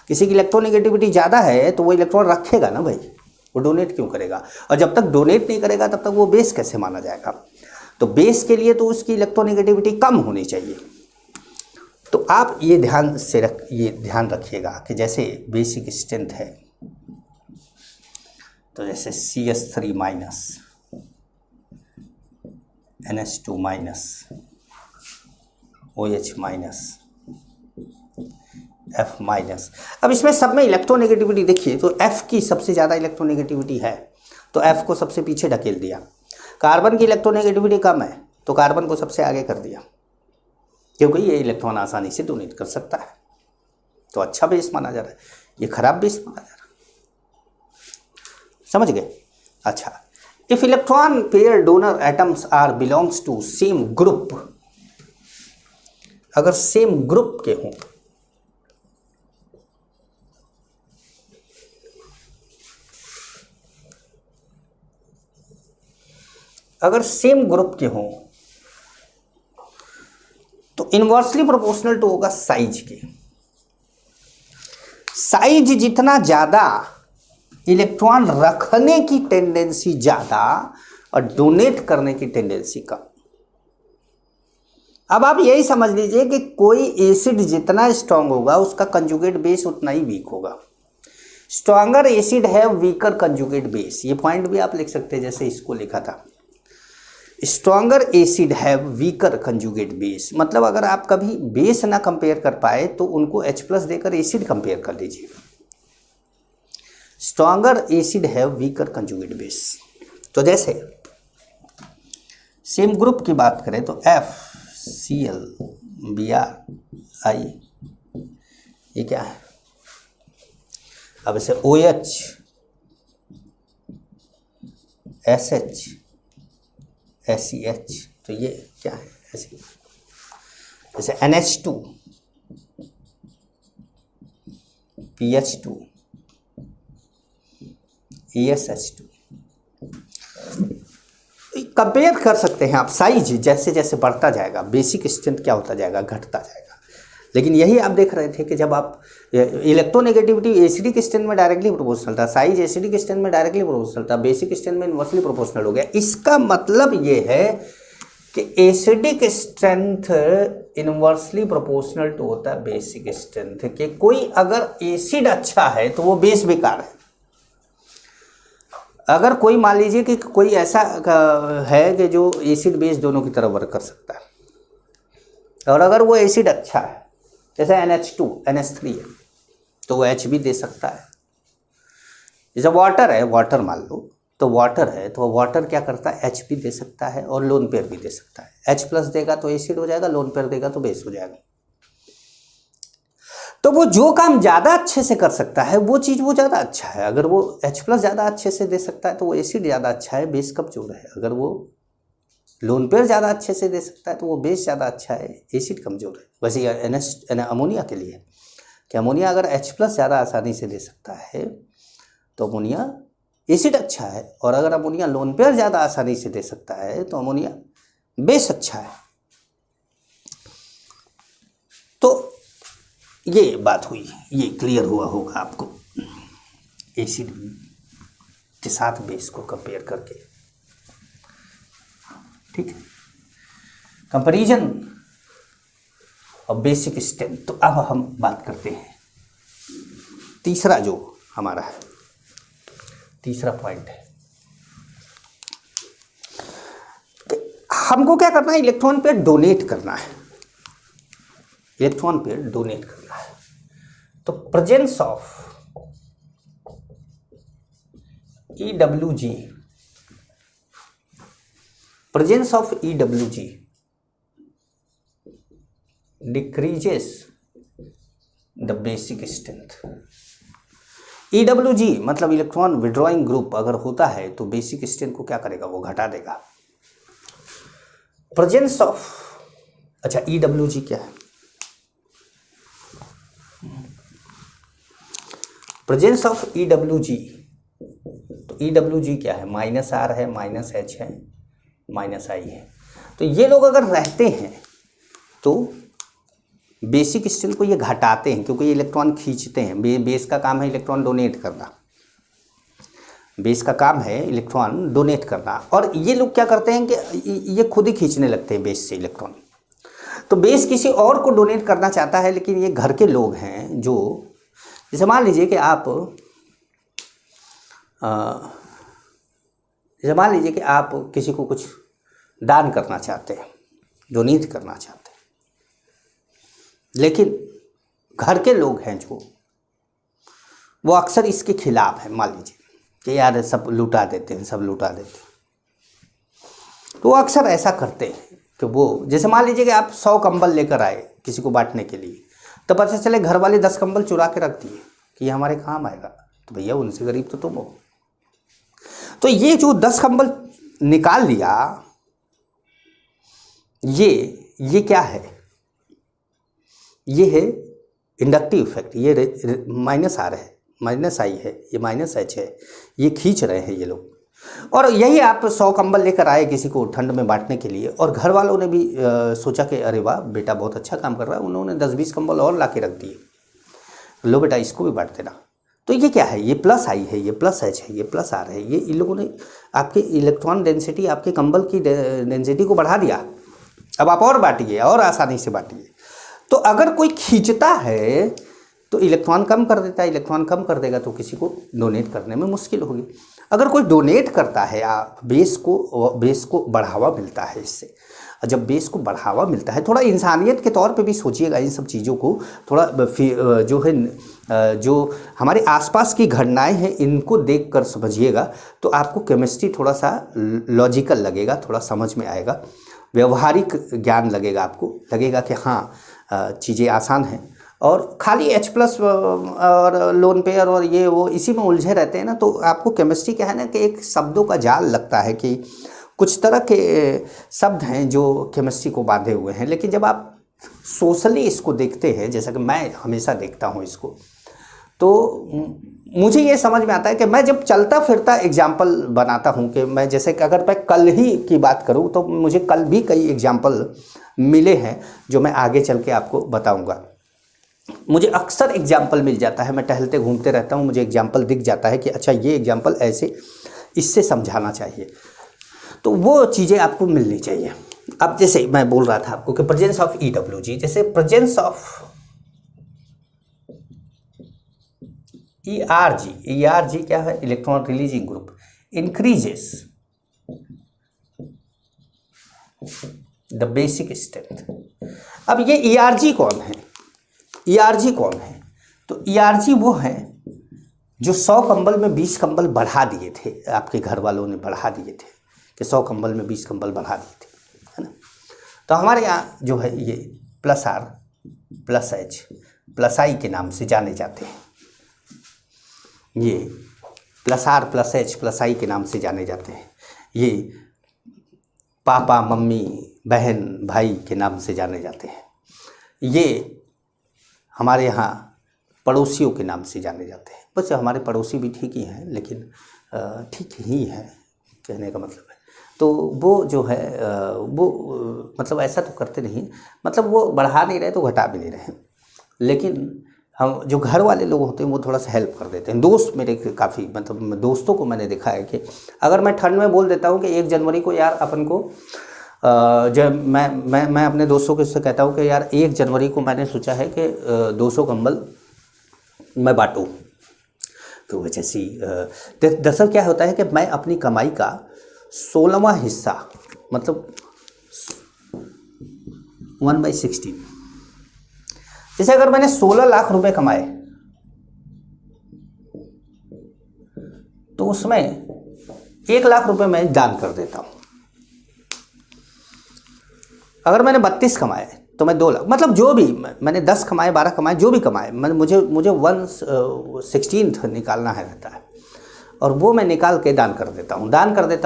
किसी की इलेक्ट्रोनेगेटिविटी ज़्यादा है तो वो इलेक्ट्रॉन रखेगा ना भाई, वो डोनेट क्यों करेगा। और जब तक डोनेट नहीं करेगा तब तक वो बेस कैसे माना जाएगा। तो बेस के लिए तो उसकी इलेक्ट्रोनेगेटिविटी कम होनी चाहिए। तो आप ये ध्यान रखिएगा कि जैसे बेसिक स्ट्रेंथ है, तो जैसे CS3 minus, NH2 minus, OH minus, F minus. अब इसमें सब में इलेक्ट्रोनेगेटिविटी देखिए तो F की सबसे ज़्यादा इलेक्ट्रोनेगेटिविटी है तो F को सबसे पीछे ढकेल दिया। कार्बन की इलेक्ट्रोनेगेटिविटी कम है तो कार्बन को सबसे आगे कर दिया, क्योंकि ये इलेक्ट्रॉन आसानी से डोनेट कर सकता है। तो अच्छा बेस माना जा रहा है, ये खराब बेस माना जा रहा है। समझ गए। अच्छा, if electron pair donor atoms are belongs to same group, अगर सेम ग्रुप के हों, अगर सेम ग्रुप के हों तो इनवर्सली प्रोपोर्शनल टू होगा साइज के। साइज जितना ज्यादा इलेक्ट्रॉन रखने की टेंडेंसी ज़्यादा और डोनेट करने की टेंडेंसी कम। अब आप यही समझ लीजिए कि कोई एसिड जितना स्ट्रांग होगा उसका कंजुगेट बेस उतना ही वीक होगा। स्ट्रांगर एसिड है वीकर कंजुगेट बेस, ये पॉइंट भी आप लिख सकते हैं जैसे इसको लिखा था। स्ट्रांगर एसिड है वीकर कंजुगेट बेस, मतलब अगर आप कभी बेस ना कंपेयर कर पाए तो उनको H+ देकर एसिड कंपेयर कर लीजिए। स्ट्रांगर एसिड है वीकर कंजुगेट बेस। तो जैसे सेम ग्रुप की बात करें तो FCl Br आई, ये क्या है? अब इसे OH, SH, SEH, तो ये क्या है? ऐसे जैसे NH2, PH2, ESH2। कंपेयर कर सकते हैं आप, साइज जैसे जैसे बढ़ता जाएगा बेसिक स्ट्रेंथ क्या होता जाएगा? घटता जाएगा। लेकिन यही आप देख रहे थे कि जब आप इलेक्ट्रोनेगेटिविटी एसिडिक स्ट्रेंथ में डायरेक्टली प्रोपोर्शनल था, साइज एसिडिक स्ट्रेंथ में डायरेक्टली प्रोपोर्शनल था, बेसिक स्ट्रेंथ में इनवर्सली प्रोपोर्शनल हो गया। इसका मतलब ये है कि acidic strength inversely proportional to होता है बेसिक स्ट्रेंथ। कि कोई अगर एसिड अच्छा है तो वो बेस बेकार है। अगर कोई मान लीजिए कि कोई ऐसा है कि जो एसिड बेस दोनों की तरह वर्क कर सकता है, और अगर वो एसिड अच्छा है जैसे NH2 NH3 है तो वो H भी दे सकता है। जैसे वाटर है, वाटर मान लो तो वाटर है तो वाटर क्या करता है? H भी दे सकता है और लोन पेयर भी दे सकता है। H+ देगा तो एसिड हो जाएगा, लोन पेयर देगा तो बेस हो जाएगा। तो वो जो काम ज़्यादा अच्छे से कर सकता है वो चीज़ वो ज़्यादा अच्छा है। अगर वो H+ ज़्यादा अच्छे से दे सकता है तो वो एसिड ज़्यादा अच्छा है, बेस कमजोर है। अगर वो लोन पेयर ज़्यादा अच्छे से दे सकता है तो वो बेस ज़्यादा अच्छा है, एसिड कमज़ोर है। वैसे अमोनिया के लिए कि अमोनिया अगर H+ ज़्यादा आसानी से दे सकता है तो अमोनिया एसिड अच्छा है, और अगर अमोनिया लोन पेयर ज़्यादा आसानी से दे सकता है तो अमोनिया बेस अच्छा है। तो ये बात हुई, ये क्लियर हुआ होगा आपको एसिड के साथ बेस को कंपेयर करके। ठीक है, कंपैरिजन और बेसिक स्ट्रेंथ। तो अब हम बात करते हैं तीसरा जो हमारा है, तीसरा पॉइंट है कि हमको क्या करना है? इलेक्ट्रॉन पेयर डोनेट करना है, इलेक्ट्रॉन पेयर डोनेट करना है। तो presence of EWG, presence of EWG decreases the basic strength। EWG मतलब इलेक्ट्रॉन विड्रॉइंग ग्रुप अगर होता है तो बेसिक स्ट्रेंथ को क्या करेगा? वो घटा देगा। प्रेजेंस ऑफ, अच्छा EWG क्या है? प्रेजेंस ऑफ EWG, तो EWG क्या है? -R है, -H है, -I है। तो ये लोग अगर रहते हैं तो बेसिक स्ट्रेंथ को ये घटाते हैं, क्योंकि ये इलेक्ट्रॉन खींचते हैं। बेस का काम है इलेक्ट्रॉन डोनेट करना, बेस का काम है इलेक्ट्रॉन डोनेट करना। और ये लोग क्या करते हैं कि ये खुद ही खींचने लगते हैं बेस से इलेक्ट्रॉन। तो बेस किसी और को डोनेट करना चाहता है, लेकिन ये घर के लोग हैं जो, जैसे मान लीजिए कि आप किसी को कुछ दान करना चाहते हैं, डोनेट करना चाहते हैं, लेकिन घर के लोग हैं जो वो अक्सर इसके खिलाफ है। मान लीजिए कि यार सब लुटा देते हैं, सब लुटा देते हैं, तो वो अक्सर ऐसा करते हैं कि वो, जैसे मान लीजिए कि आप 100 कंबल लेकर आए किसी को बांटने के लिए, तो पता चले घर वाले 10 कंबल चुरा के रख दिए कि ये हमारे काम आएगा, तो भैया उनसे गरीब तो तुम हो। तो ये जो 10 कंबल निकाल लिया, ये क्या है? ये है इंडक्टिव इफेक्ट। ये -R है, -I है, ये -H है, ये खींच रहे हैं ये लोग। और यही आप 100 कंबल लेकर आए किसी को ठंड में बांटने के लिए, और घर वालों ने भी सोचा कि अरे वाह बेटा बहुत अच्छा काम कर रहा है, उन्होंने 10-20 कंबल और ला के रख दिए, लो बेटा इसको भी बांट देना। तो ये क्या है? ये +I है, ये +H है, ये +R है। ये इन लोगों ने आपके इलेक्ट्रॉन डेंसिटी, आपके कंबल की डेंसिटी को बढ़ा दिया। अब आप और बांटिए, और आसानी से बांटिए। तो अगर कोई खींचता है तो इलेक्ट्रॉन कम कर देता है, इलेक्ट्रॉन कम कर देगा तो किसी को डोनेट करने में मुश्किल होगी। अगर कोई डोनेट करता है, बेस को बढ़ावा मिलता है इससे। जब बेस को बढ़ावा मिलता है, थोड़ा इंसानियत के तौर पे भी सोचिएगा इन सब चीज़ों को, थोड़ा जो है, जो हमारे आसपास की घटनाएं हैं इनको देखकर समझिएगा, तो आपको केमिस्ट्री थोड़ा सा लॉजिकल लगेगा, थोड़ा समझ में आएगा, व्यवहारिक ज्ञान लगेगा। आपको लगेगा कि हाँ चीज़ें आसान हैं। और खाली H+ और लोन पेयर और ये वो इसी में उलझे रहते हैं ना, तो आपको केमिस्ट्री क्या है ना कि एक शब्दों का जाल लगता है कि कुछ तरह के शब्द हैं जो केमिस्ट्री को बांधे हुए हैं। लेकिन जब आप सोशली इसको देखते हैं, जैसा कि मैं हमेशा देखता हूँ इसको, तो मुझे ये समझ में आता है कि मैं जब चलता फिरता एग्जाम्पल बनाता हूँ कि मैं जैसे कि अगर मैं कल ही की बात करूँ तो मुझे कल भी कई एग्जाम्पल मिले हैं जो मैं आगे चल के आपको बताऊँगा। मुझे अक्सर एग्जाम्पल मिल जाता है, मैं टहलते घूमते रहता हूँ, मुझे एग्जाम्पल दिख जाता है कि अच्छा ये एग्जाम्पल ऐसे इससे समझाना चाहिए, तो वो चीज़ें आपको मिलनी चाहिए। अब जैसे मैं बोल रहा था आपको कि प्रेजेंस ऑफ EWG, जैसे प्रेजेंस ऑफ ERG क्या है, electron releasing group, increases the basic strength. अब ये ERG कौन है? ERG कौन है? तो ERG वो है जो 100 कंबल में 20 कंबल बढ़ा दिए थे, आपके घर वालों ने बढ़ा दिए थे कि 100 कंबल में 20 कंबल बढ़ा दिए थे, है ना। तो हमारे यहाँ जो है ये +R +H +I के नाम से जाने जाते हैं। ये +R +H +I के नाम से जाने जाते हैं। ये पापा मम्मी बहन भाई के नाम से जाने जाते हैं। ये हमारे यहाँ पड़ोसियों के नाम से जाने जाते हैं। बस हमारे पड़ोसी भी ठीक ही हैं, लेकिन ठीक ही है कहने का मतलब है। तो वो जो है वो मतलब ऐसा तो करते नहीं, मतलब वो बढ़ा नहीं रहे तो घटा भी नहीं रहे, लेकिन हम जो घर वाले लोग होते हैं वो थोड़ा सा हेल्प कर देते हैं। दोस्त मेरे काफ़ी, मतलब दोस्तों को मैंने देखा है कि अगर मैं ठंड में बोल देता हूँ कि 1 जनवरी को यार अपन को जब मैं अपने दोस्तों को इससे कहता हूँ कि यार 1 जनवरी को मैंने सोचा है कि 200 कंबल मैं बांटूँ, तो वजह से दरअसल क्या होता है कि मैं अपनी कमाई का 16वां हिस्सा, मतलब 1/16, जैसे अगर मैंने 16 लाख रुपए कमाए तो उसमें 1 लाख रुपए मैं दान कर देता हूँ। अगर मैंने 32 कमाए तो मैं 2 लाख, मतलब जो भी मैंने 10 कमाए 12 कमाए जो भी कमाए, मुझे 1/16 निकालना है रहता है, और वो मैं निकाल के दान कर देता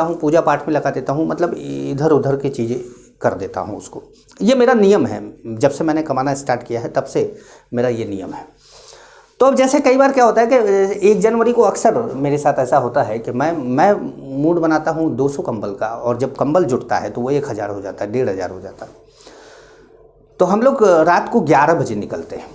हूँ, पूजा पाठ में लगा देता हूँ, मतलब इधर उधर की चीज़ें कर देता हूँ उसको। ये मेरा नियम है, जब से मैंने कमाना स्टार्ट किया है तब से मेरा ये नियम है। तो अब जैसे कई बार क्या होता है कि 1 जनवरी को अक्सर मेरे साथ ऐसा होता है कि मैं मूड बनाता हूँ 200 कंबल का, और जब कंबल जुटता है तो वो 1000 हो जाता है, 1500 हो जाता है। तो हम लोग रात को 11 बजे निकलते हैं।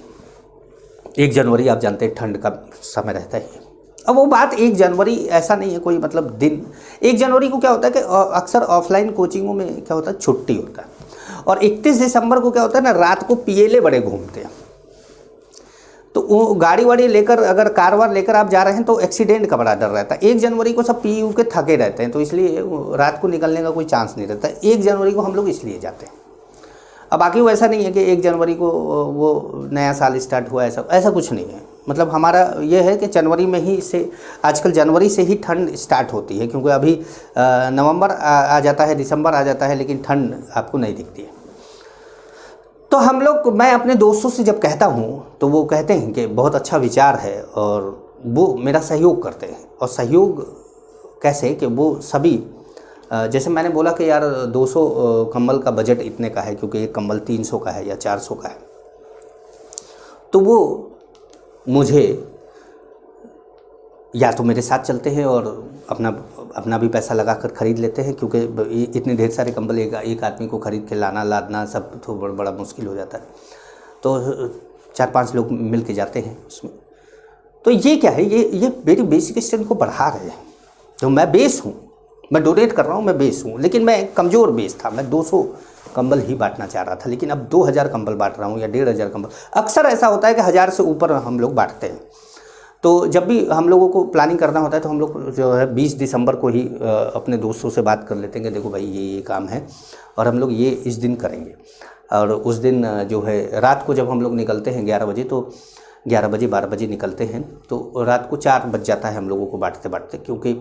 1 जनवरी आप जानते हैं ठंड का समय रहता है। अब वो बात 1 जनवरी ऐसा नहीं है कोई मतलब दिन, 1 जनवरी को क्या होता है कि अक्सर ऑफलाइन कोचिंगों में क्या होता है छुट्टी होता है, और 31 दिसंबर को क्या होता है ना, रात को पीएलए बड़े घूमते हैं। तो वो गाड़ी वाड़ी लेकर, अगर कार वार लेकर आप जा रहे हैं तो एक्सीडेंट का बड़ा डर रहता है। 1 जनवरी को सब पी के थके रहते हैं, तो इसलिए रात को निकलने का कोई चांस नहीं रहता। 1 जनवरी को हम लोग इसलिए जाते हैं। अब बाकी वो ऐसा नहीं है कि 1 जनवरी को वो नया साल स्टार्ट हुआ, ऐसा कुछ नहीं है। मतलब हमारा ये है कि जनवरी में ही से, आजकल जनवरी से ही ठंड स्टार्ट होती है, क्योंकि अभी नवंबर आ जाता है, दिसंबर आ जाता है, लेकिन ठंड आपको नहीं दिखती है। तो हम लोग, मैं अपने दोस्तों से जब कहता हूँ तो वो कहते हैं कि बहुत अच्छा विचार है, और वो मेरा सहयोग करते हैं। और सहयोग कैसे कि वो सभी, जैसे मैंने बोला कि यार 200 कंबल का बजट इतने का है, क्योंकि एक कंबल 300 का है या 400 का है, तो वो मुझे या तो मेरे साथ चलते हैं और अपना भी पैसा लगा कर ख़रीद लेते हैं, क्योंकि इतने ढेर सारे कंबल एक आदमी को ख़रीद के लाना लादना सब तो बड़ा मुश्किल हो जाता है। तो 4-5 लोग मिल के जाते हैं उसमें। तो ये क्या है, ये मेरी बेसिक स्ट्रेंथ को बढ़ा रहे हैं। तो मैं बेस हूँ, मैं डोनेट कर रहा हूँ, मैं बेस हूँ, लेकिन मैं कमज़ोर बेस था। मैं 200 कंबल ही बांटना चाह रहा था, लेकिन अब 2000 कंबल बांट रहा हूँ या 1500 कंबल। अक्सर ऐसा होता है कि 1000 से ऊपर हम लोग बांटते हैं। तो जब भी हम लोगों को प्लानिंग करना होता है तो हम लोग जो है 20 दिसंबर को ही अपने दोस्तों से बात कर लेते हैं कि देखो भाई ये काम है और हम लोग ये इस दिन करेंगे। और उस दिन जो है रात को जब हम लोग निकलते हैं 11 बजे, तो 11 बजे 12 बजे निकलते हैं, तो रात को 4 बज जाता है हम लोगों को बांटते बांटते। क्योंकि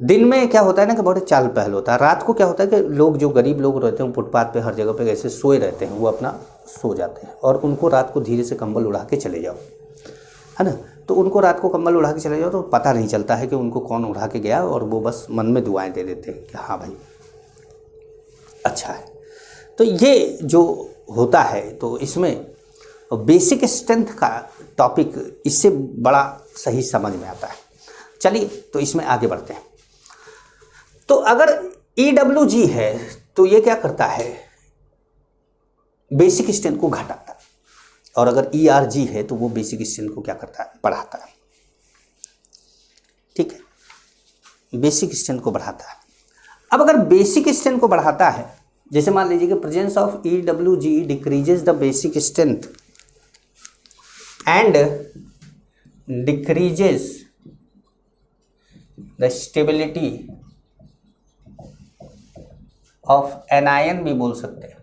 दिन में क्या होता है ना कि बड़े चाल पहल होता है, रात को क्या होता है कि लोग जो गरीब लोग रहते हैं फुटपाथ पे हर जगह पे ऐसे सोए रहते हैं, वो अपना सो जाते हैं और उनको रात को धीरे से कंबल उड़ा के चले जाओ, है ना, तो उनको रात को कंबल उड़ा के चले जाओ तो पता नहीं चलता है कि उनको कौन उड़ा के गया, और वो बस मन में दुआएं दे देते हैं कि हाँ भाई अच्छा है। तो ये जो होता है, तो इसमें बेसिक स्ट्रेंथ का टॉपिक इससे बड़ा सही समझ में आता है। चलिए तो इसमें आगे बढ़ते हैं। तो अगर EWG है तो ये क्या करता है, बेसिक स्ट्रेंथ को घटाता है, और अगर ERG है तो वो बेसिक स्ट्रेंथ को क्या करता है, बढ़ाता है। ठीक है, बेसिक स्ट्रेंथ को बढ़ाता है। अब अगर बेसिक स्ट्रेंथ को बढ़ाता है, जैसे मान लीजिए कि presence of EWG decreases the basic strength and decreases the stability of anion भी बोल सकते हैं,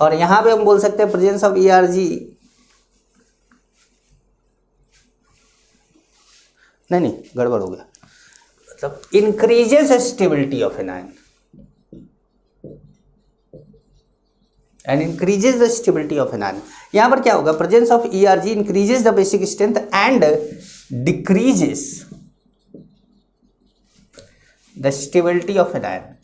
और यहां पे हम बोल सकते हैं प्रेजेंस ऑफ ERG, नहीं गड़बड़ हो गया, मतलब increases stability of anion and increases the stability of anion. यहां पर क्या होगा, presence of ERG increases the basic strength and decreases the stability of anion.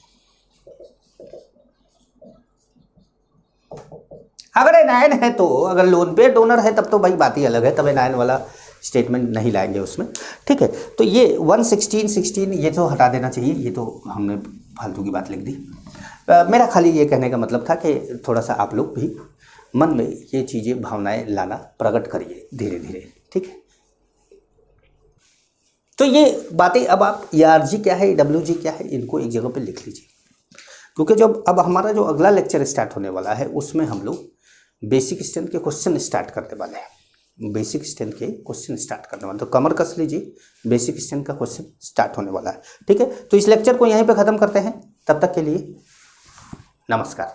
अगर एनायन है तो, अगर लोन पे डोनर है तब तो भाई बात ही अलग है, तब एनायन वाला स्टेटमेंट नहीं लाएंगे उसमें। ठीक है, तो ये 116 ये तो हटा देना चाहिए, ये तो हमने फालतू की बात लिख दी। मेरा खाली ये कहने का मतलब था कि थोड़ा सा आप लोग भी मन में ये चीज़ें भावनाएं लाना प्रकट करिए धीरे धीरे। ठीक है, तो ये बातें अब आप ERG क्या है, EWG क्या है, इनको एक जगह पे लिख लीजिए, क्योंकि जब अब हमारा जो अगला लेक्चर स्टार्ट होने वाला है उसमें हम लोग बेसिक स्ट्रेंथ के क्वेश्चन स्टार्ट करने वाले हैं। बेसिक स्ट्रेंथ के क्वेश्चन स्टार्ट करने वाले, तो कमर कस लीजिए, बेसिक स्ट्रेंथ का क्वेश्चन स्टार्ट होने वाला है। ठीक है, तो इस लेक्चर को यहीं पे ख़त्म करते हैं, तब तक के लिए नमस्कार।